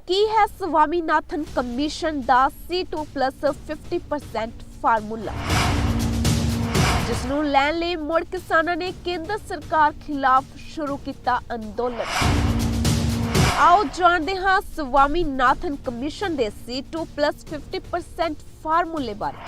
ਕੀ ਹੈ ਸਵਾਮੀਨਾਥਨ ਕਮਿਸ਼ਨ ਦਾ C2+ 50% formula, ਜਿਸ ਨੂੰ ਲੈਣ ਲਈ ਮੁੜ ਕਿਸਾਨਾਂ ਨੇ ਕੇਂਦਰ ਸਰਕਾਰ ਖਿਲਾਫ ਸ਼ੁਰੂ ਕੀਤਾ ਅੰਦੋਲਨ। आओ जानते हाँ स्वामीनाथन कमीशन दे C2+ 50% फार्मूले बारे।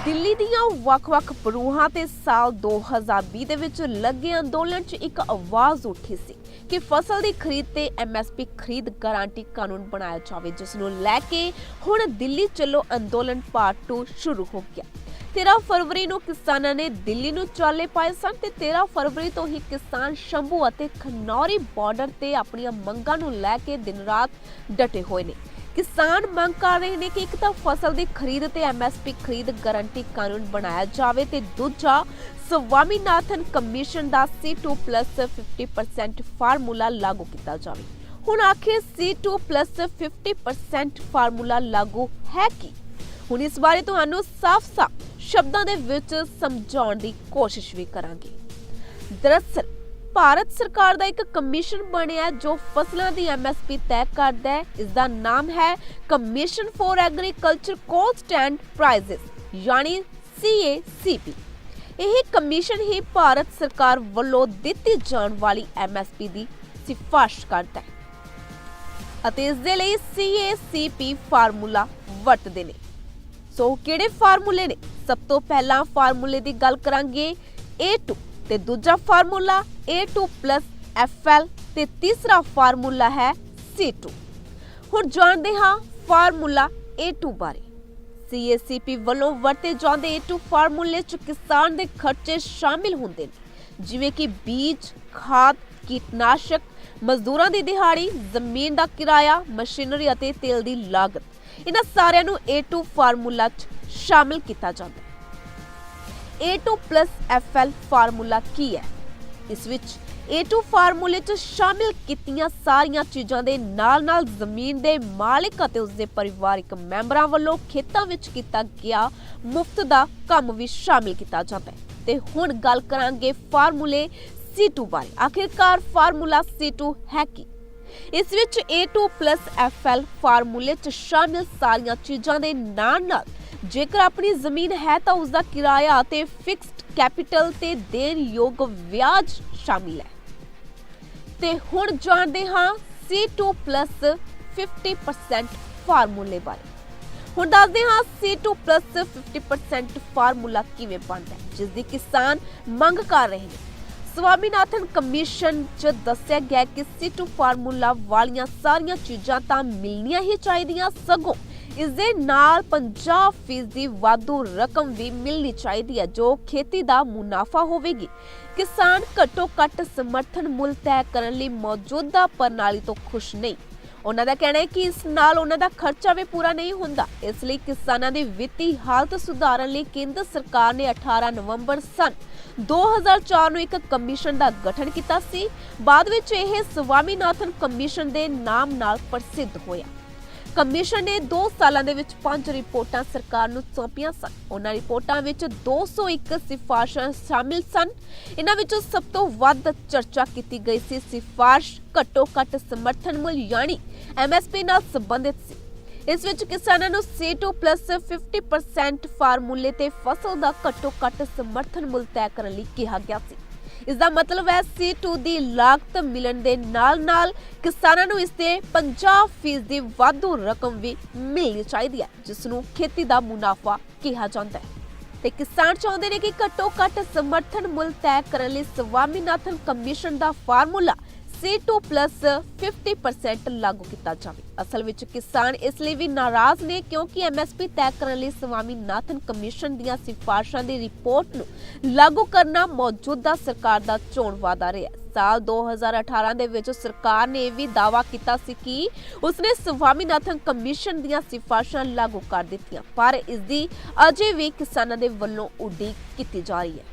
दिल्ली दियां वख-वख परूहां ते साल 2020 दे विच लगे अंदोलन च एक आवाज़ उठी सी कि फसल दी खरीद ते MSP खरीद गारंटी कानून बनाया जावे, जिस नूं लैके हुण दिल्ली चलो अंदोलन पार्ट 2 शुरू हो गया। 13 फरवरी ਨੂੰ ਕਿਸਾਨਾਂ ਨੇ ਦਿੱਲੀ ਨੂੰ ਚਾਲੇ ਪਾਏ ਸਨ ਤੇ 13 ਫਰਵਰੀ ਤੋਂ ਹੀ ਕਿਸਾਨ ਸ਼ੰਭੂ ਅਤੇ ਖਨੌਰੀ ਬਾਰਡਰ ਤੇ ਆਪਣੀਆਂ ਮੰਗਾਂ ਨੂੰ ਲੈ ਕੇ ਦਿਨ ਰਾਤ ਡਟੇ ਹੋਏ ਨੇ। ਕਿਸਾਨ ਮੰਗ ਕਰ ਰਹੇ ਨੇ ਕਿ ਇੱਕ ਤਾਂ ਫਸਲ ਦੀ ਖਰੀਦ ਤੇ MSP ਖਰੀਦ ਗਾਰੰਟੀ ਕਾਨੂੰਨ ਬਣਾਇਆ ਜਾਵੇ ਤੇ ਦੂਜਾ ਸਵਾਮੀਨਾਥਨ ਕਮਿਸ਼ਨ ਦਾ C2+ 50% ਫਾਰਮੂਲਾ ਲਾਗੂ ਕੀਤਾ ਜਾਵੇ। ਹੁਣ ਆਖਿਰ C2+ 50% ਫਾਰਮੂਲਾ ਲਾਗੂ ਹੈ ਕੀ? ਹੁਣ ਇਸ ਬਾਰੇ ਤੁਹਾਨੂੰ ਸਾਫ਼-ਸਾਫ਼ ਸ਼ਬਦਾਂ ਦੇ ਵਿੱਚ ਸਮਝਾਉਣ ਦੀ ਕੋਸ਼ਿਸ਼ ਵੀ ਕਰਾਂਗੇ। ਦਰਅਸਲ ਭਾਰਤ ਸਰਕਾਰ ਦਾ ਇੱਕ ਕਮਿਸ਼ਨ ਬਣਿਆ ਜੋ ਫਸਲਾਂ ਦੀ MSP ਤੈਅ ਕਰਦਾ ਹੈ। ਇਸ ਦਾ ਨਾਮ ਹੈ commission for agriculture cost and prices, ਯਾਨੀ CACP। ਇਹ ਕਮਿਸ਼ਨ ਹੀ ਭਾਰਤ ਸਰਕਾਰ ਵੱਲੋਂ ਦਿੱਤੀ ਜਾਣ ਵਾਲੀ MSP ਦੀ ਸਿਫਾਰਿਸ਼ ਕਰਦਾ ਹੈ ਅਤੇ ਇਸ ਦੇ ਲਈ CACP ਫਾਰਮੂਲਾ ਵਰਤਦੇ ਨੇ। ਸੋ ਕਿਹੜੇ ਫਾਰਮੂਲੇ ਨੇ? ਸਭ ਤੋਂ ਪਹਿਲਾਂ ਫਾਰਮੂਲੇ ਦੀ ਗੱਲ ਕਰਾਂਗੇ A2 ਤੇ ਦੂਜਾ ਫਾਰਮੂਲਾ A2+FL ਤੇ ਤੀਸਰਾ ਫਾਰਮੂਲਾ ਹੈ C2। ਹੁਣ ਜਾਣਦੇ ਹਾਂ ਫਾਰਮੂਲਾ A2 ਬਾਰੇ। CACP ਵੱਲੋਂ ਵਰਤੇ ਜਾਂਦੇ A2 ਫਾਰਮੂਲੇ 'ਚ ਕਿਸਾਨ ਦੇ ਖਰਚੇ ਸ਼ਾਮਿਲ ਹੁੰਦੇ ਨੇ, ਜਿਵੇਂ ਕਿ ਬੀਜ, ਖਾਦ, ਕੀਟਨਾਸ਼ਕ, ਮਜ਼ਦੂਰਾਂ ਦੀ ਦਿਹਾੜੀ, ਜ਼ਮੀਨ ਦਾ ਕਿਰਾਇਆ, ਮਸ਼ੀਨਰੀ ਅਤੇ ਤੇਲ ਦੀ ਲਾਗਤ। ਇਹਨਾਂ ਸਾਰਿਆਂ ਨੂੰ A2 ਫਾਰਮੂਲਾ 'ਚ ਸ਼ਾਮਿਲ ਕੀਤਾ ਜਾਂਦਾ ਹੈ। A2+FL ਫਾਰਮੂਲਾ ਕੀ ਹੈ? ਇਸ ਵਿੱਚ A2 ਫਾਰਮੂਲੇ 'ਚ ਸ਼ਾਮਿਲ ਕੀਤੀਆਂ ਸਾਰੀਆਂ ਚੀਜ਼ਾਂ ਦੇ ਨਾਲ-ਨਾਲ ਜ਼ਮੀਨ ਦੇ ਮਾਲਕ ਅਤੇ ਉਸਦੇ ਪਰਿਵਾਰਕ ਮੈਂਬਰਾਂ ਵੱਲੋਂ ਖੇਤਾਂ ਵਿੱਚ ਕੀਤਾ ਗਿਆ ਮੁਫਤ ਦਾ ਕੰਮ ਵੀ ਸ਼ਾਮਿਲ ਕੀਤਾ ਜਾਂਦਾ ਹੈ। ਤੇ ਹੁਣ ਗੱਲ ਕਰਾਂਗੇ ਫਾਰਮੂਲੇ C2 ਬਾਰੇ। ਆਖਿਰਕਾਰ ਫਾਰਮੂਲਾ C2 ਹੈ ਕੀ? ਇਸ ਵਿੱਚ A2+FL ਫਾਰਮੂਲੇ 'ਚ ਸ਼ਾਮਿਲ ਸਾਰੀਆਂ ਚੀਜ਼ਾਂ ਦੇ ਨਾਲ-ਨਾਲ ਜੇਕਰ ਆਪਣੀ ਜ਼ਮੀਨ ਹੈ ਤਾਂ ਉਸ ਦਾ ਕਿਰਾਇਆ ਅਤੇ ਫਿਕਸਡ ਕੈਪੀਟਲ ਤੇ ਦੇਣਯੋਗ ਵਿਆਜ ਸ਼ਾਮਿਲ ਹੈ। ਤੇ ਹੁਣ ਜਾਣਦੇ ਹਾਂ C2+ 50% ਫਾਰਮੂਲੇ ਬਾਰੇ। ਹੁਣ ਦੱਸਦੇ ਹਾਂ C2+ 50% ਫਾਰਮੂਲਾ ਕਿਵੇਂ ਬਣਦਾ ਹੈ, ਜਿਸ ਦੀ ਕਿਸਾਨ ਮੰਗ ਕਰ ਰਹੇ ਨੇ। ਸਵਾਮੀਨਾਥਨ ਕਮਿਸ਼ਨ 'ਚ ਦੱਸਿਆ ਗਿਆ ਕਿ C2 ਫਾਰਮੂਲਾ ਵਾਲੀਆਂ ਸਾਰੀਆਂ ਚੀਜ਼ਾਂ ਤਾਂ ਮਿਲਣੀਆਂ ਹੀ ਚਾਹੀਦੀਆਂ, ਸਗੋਂ ਇਸ ਦੇ ਨਾਲ 50% ਵਾਧੂ ਰਕਮ ਵੀ ਮਿਲਣੀ ਚਾਹੀਦੀ ਹੈ, ਜੋ ਖੇਤੀ ਦਾ ਮੁਨਾਫਾ ਹੋਵੇਗੀ। ਕਿਸਾਨ ਘੱਟੋ ਘੱਟ ਸਮਰਥਨ ਮੁੱਲ ਤੈਅ ਕਰਨ ਲਈ ਮੌਜੂਦਾ ਪ੍ਰਣਾਲੀ ਤੋਂ ਖੁਸ਼ ਨਹੀਂ। ਉਹਨਾਂ ਦਾ ਕਹਿਣਾ ਹੈ ਕਿ ਇਸ ਨਾਲ ਉਹਨਾਂ ਦਾ ਖਰਚਾ ਵੀ ਪੂਰਾ ਨਹੀਂ ਹੁੰਦਾ। ਇਸ ਲਈ ਕਿਸਾਨਾਂ ਦੀ ਵਿੱਤੀ ਹਾਲਤ ਸੁਧਾਰਨ ਲਈ ਕੇਂਦਰ ਸਰਕਾਰ ਨੇ 18 ਨਵੰਬਰ ਸਨ 2004 ਨੂੰ ਇੱਕ ਕਮਿਸ਼ਨ ਦਾ ਗਠਨ ਕੀਤਾ ਸੀ। ਬਾਅਦ ਵਿੱਚ ਇਹ ਸਵਾਮੀਨਾਥਨ ਕਮਿਸ਼ਨ ਦੇ ਨਾਮ ਨਾਲ ਪ੍ਰਸਿੱਧ ਹੋਇਆ। ਕਮਿਸ਼ਨ ਨੇ 2 ਸਾਲਾਂ ਦੇ ਵਿੱਚ 5 ਰਿਪੋਰਟਾਂ ਸਰਕਾਰ ਨੂੰ ਸੌਂਪੀਆਂ ਸਨ। ਉਹਨਾਂ ਰਿਪੋਰਟਾਂ ਵਿੱਚ 201 ਸਿਫਾਰਸ਼ਾਂ ਸ਼ਾਮਿਲ ਸਨ। ਇਹਨਾਂ ਵਿੱਚੋਂ ਸਭ ਤੋਂ ਵੱਧ ਚਰਚਾ ਕੀਤੀ ਗਈ ਸੀ ਸਿਫਾਰਸ਼ ਘੱਟੋ ਘੱਟ ਸਮਰਥਨ ਮੁੱਲ ਯਾਨੀ MSP ਨਾਲ ਸੰਬੰਧਿਤ ਸੀ। ਇਸ ਵਿੱਚ ਕਿਸਾਨਾਂ ਨੂੰ C2+ 50% ਫਾਰਮੂਲੇ ਤੇ ਫਸਲ ਦਾ ਘੱਟੋ ਘੱਟ ਸਮਰਥਨ ਮੁੱਲ ਤੈਅ ਕਰਨ ਲਈ ਕਿਹਾ ਗਿਆ ਸੀ। ਇਸ ਦਾ ਮਤਲਬ ਹੈ C2 ਦੀ ਲਾਗਤ ਮਿਲਣ ਦੇ ਨਾਲ-ਨਾਲ ਕਿਸਾਨਾਂ ਨੂੰ ਇਸ ਤੇ 50% ਵਾਧੂ ਰਕਮ ਵੀ ਮਿਲਣੀ ਚਾਹੀਦੀ ਹੈ, ਜਿਸ ਨੂੰ ਖੇਤੀ ਦਾ ਮੁਨਾਫਾ ਕਿਹਾ ਜਾਂਦਾ ਹੈ। ਤੇ ਕਿਸਾਨ ਚਾਹੁੰਦੇ ਨੇ ਕਿ ਘੱਟੋ ਘੱਟ ਸਮਰਥਨ ਮੁੱਲ ਤੈਅ ਕਰਨ ਲਈ ਸਵਾਮੀਨਾਥਨ ਕਮਿਸ਼ਨ ਦਾ ਫਾਰਮੂਲਾ C2+ 50% ਲਾਗੂ ਕੀਤਾ ਜਾਵੇ। ਅਸਲ ਵਿੱਚ ਕਿਸਾਨ ਇਸ ਲਈ ਵੀ ਨਾਰਾਜ਼ ਨੇ ਕਿਉਂਕਿ MSP ਤੈਅ ਕਰਨ ਲਈ ਸਵਾਮੀਨਾਥਨ ਕਮਿਸ਼ਨ ਦੀਆਂ ਸਿਫਾਰਸ਼ਾਂ ਦੀ ਰਿਪੋਰਟ ਨੂੰ ਲਾਗੂ ਕਰਨਾ ਮੌਜੂਦਾ ਸਰਕਾਰ ਦਾ ਚੋਣ ਵਾਅਦਾ ਰਿਹਾ। ਸਾਲ 2018 ਦੇ ਵਿੱਚ ਸਰਕਾਰ ਨੇ ਇਹ ਵੀ ਦਾਅਵਾ ਕੀਤਾ ਸੀ ਕਿ ਉਸਨੇ ਸਵਾਮੀਨਾਥਨ ਕਮਿਸ਼ਨ ਦੀਆਂ ਸਿਫਾਰਸ਼ਾਂ ਲਾਗੂ ਕਰ ਦਿੱਤੀਆਂ, ਪਰ ਇਸ ਦੀ ਅਜੇ ਵੀ ਕਿਸਾਨਾਂ ਦੇ ਵੱਲੋਂ ਉਡੀਕ ਕੀਤੀ ਜਾ ਰਹੀ ਹੈ।